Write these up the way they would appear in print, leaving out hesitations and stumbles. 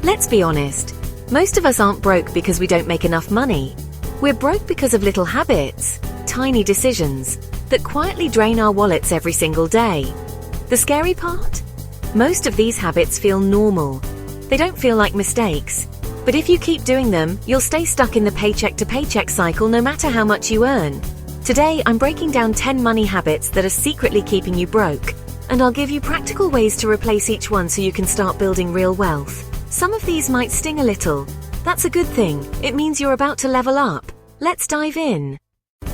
Let's be honest. Most of us aren't broke because we don't make enough money. We're broke because of little habits, tiny decisions, that quietly drain our wallets every single day. The scary part? Most of these habits feel normal. They don't feel like mistakes. But if you keep doing them, you'll stay stuck in the paycheck to paycheck cycle no matter how much you earn. Today, I'm breaking down 10 money habits that are secretly keeping you broke, and I'll give you practical ways to replace each one so you can start building real wealth. Some of these might sting a little. That's a good thing. It means you're about to level up. Let's dive in.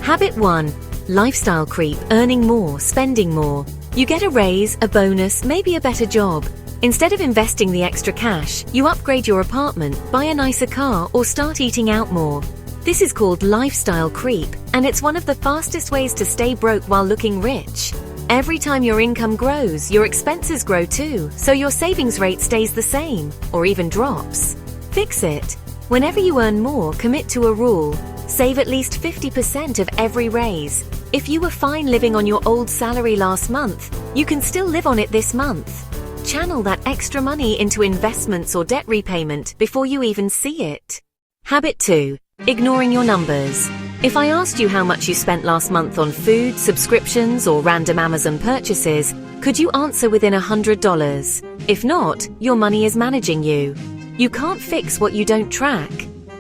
Habit 1. Lifestyle creep, earning more, spending more. You get a raise, a bonus, maybe a better job. Instead of investing the extra cash, you upgrade your apartment, buy a nicer car, or start eating out more. This is called lifestyle creep, and it's one of the fastest ways to stay broke while looking rich. Every time your income grows, your expenses grow too, so your savings rate stays the same, or even drops. Fix it. Whenever you earn more, commit to a rule. Save at least 50% of every raise. If you were fine living on your old salary last month, you can still live on it this month. Channel that extra money into investments or debt repayment before you even see it. Habit 2. Ignoring your numbers. If I asked you how much you spent last month on food, subscriptions, or random Amazon purchases, could you answer within $100? If not, your money is managing you. You can't fix what you don't track.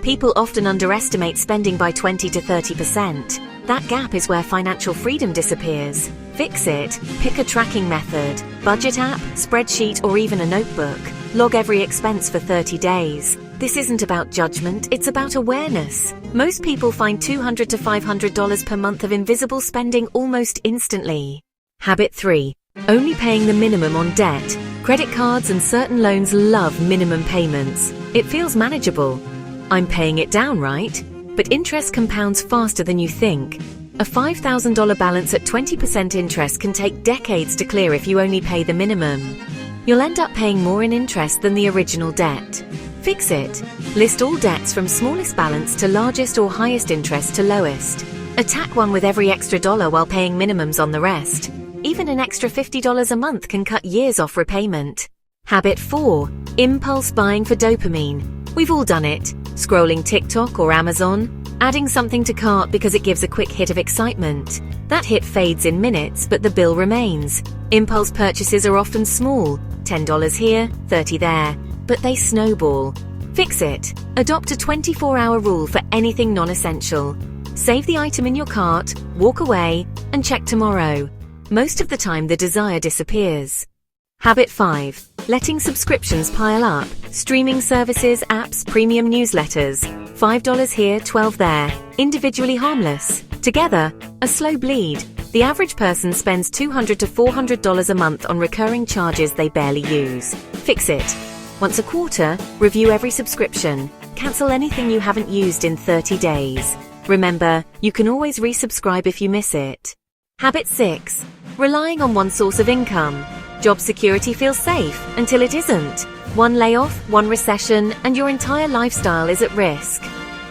People often underestimate spending by 20 to 30%. That gap is where financial freedom disappears. Fix it. Pick a tracking method, budget app, spreadsheet, or even a notebook. Log every expense for 30 days. This isn't about judgment, it's about awareness. Most people find $200 to $500 per month of invisible spending almost instantly. Habit 3. Only paying the minimum on debt. Credit cards and certain loans love minimum payments. It feels manageable. I'm paying it down, right? But interest compounds faster than you think. A $5,000 balance at 20% interest can take decades to clear if you only pay the minimum. You'll end up paying more in interest than the original debt. Fix it. List all debts from smallest balance to largest or highest interest to lowest. Attack one with every extra dollar while paying minimums on the rest. Even an extra $50 a month can cut years off repayment. Habit 4. Impulse buying for dopamine. We've all done it. Scrolling TikTok or Amazon, adding something to cart because it gives a quick hit of excitement. That hit fades in minutes, but the bill remains. Impulse purchases are often small, $10 here, $30 there, but they snowball. Fix it. Adopt a 24-hour rule for anything non-essential. Save the item in your cart, walk away, and check tomorrow. Most of the time the desire disappears. Habit 5. Letting subscriptions pile up. Streaming services, apps, premium newsletters. $5 here, $12 there. Individually harmless. Together, a slow bleed. The average person spends $200 to $400 a month on recurring charges they barely use. Fix it. Once a quarter, review every subscription. Cancel anything you haven't used in 30 days. Remember, you can always resubscribe if you miss it. Habit 6. Relying on one source of income. Job security feels safe until it isn't. One layoff, one recession, and your entire lifestyle is at risk.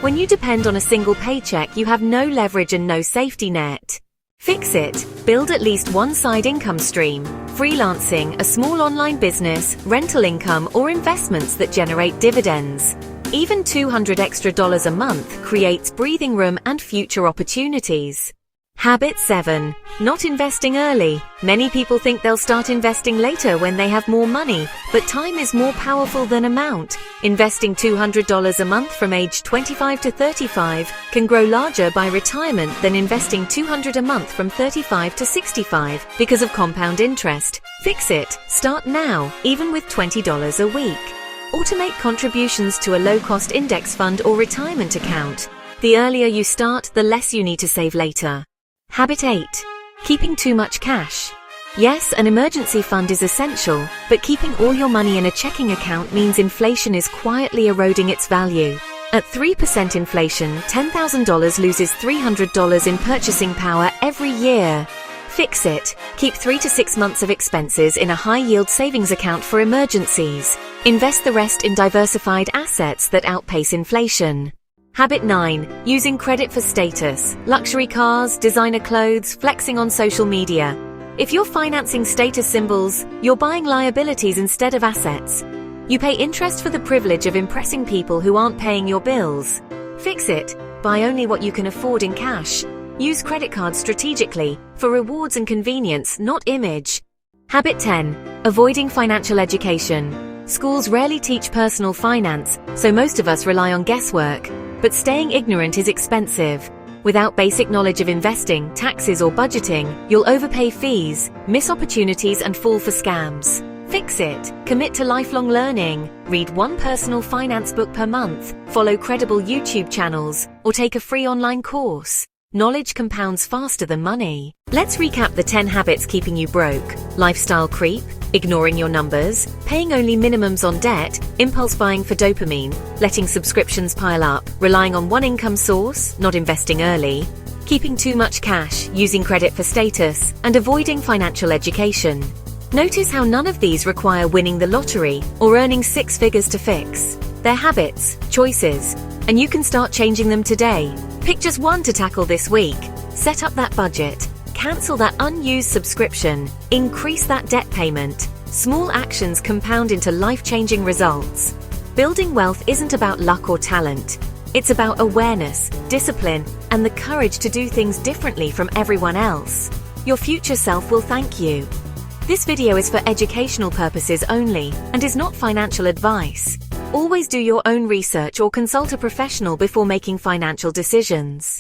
When you depend on a single paycheck, you have no leverage and no safety net. Fix it. Build at least one side income stream. Freelancing, a small online business, rental income, or investments that generate dividends. Even $200 extra a month creates breathing room and future opportunities. Habit 7. Not investing early. Many people think they'll start investing later when they have more money, but time is more powerful than amount. Investing $200 a month from age 25 to 35 can grow larger by retirement than investing $200 a month from 35 to 65 because of compound interest. Fix it. Start now, even with $20 a week. Automate contributions to a low-cost index fund or retirement account. The earlier you start, the less you need to save later. Habit 8. Keeping too much cash. Yes, an emergency fund is essential, but keeping all your money in a checking account means inflation is quietly eroding its value. At 3% inflation, $10,000 loses $300 in purchasing power every year. Fix it. Keep 3 to 6 months of expenses in a high-yield savings account for emergencies. Invest the rest in diversified assets that outpace inflation. Habit 9. Using credit for status. Luxury cars, designer clothes, flexing on social media. If you're financing status symbols, you're buying liabilities instead of assets. You pay interest for the privilege of impressing people who aren't paying your bills. Fix it. Buy only what you can afford in cash. Use credit cards strategically for rewards and convenience, not image. Habit 10. Avoiding financial education. Schools rarely teach personal finance, so most of us rely on guesswork. But staying ignorant is expensive. Without basic knowledge of investing, taxes, or budgeting, you'll overpay fees, miss opportunities, and fall for scams. Fix it. Commit to lifelong learning. Read one personal finance book per month, follow credible YouTube channels, or take a free online course. Knowledge compounds faster than money. Let's recap the 10 habits keeping you broke. Lifestyle creep, ignoring your numbers, paying only minimums on debt, impulse buying for dopamine, letting subscriptions pile up, relying on one income source, not investing early, keeping too much cash, using credit for status, and avoiding financial education. Notice how none of these require winning the lottery or earning 6 figures to fix. They're habits, choices, and you can start changing them today. Pick just one to tackle this week. Set up that budget. Cancel that unused subscription. Increase that debt payment. Small actions compound into life-changing results. Building wealth isn't about luck or talent. It's about awareness, discipline, and the courage to do things differently from everyone else. Your future self will thank you. This video is for educational purposes only and is not financial advice. Always do your own research or consult a professional before making financial decisions.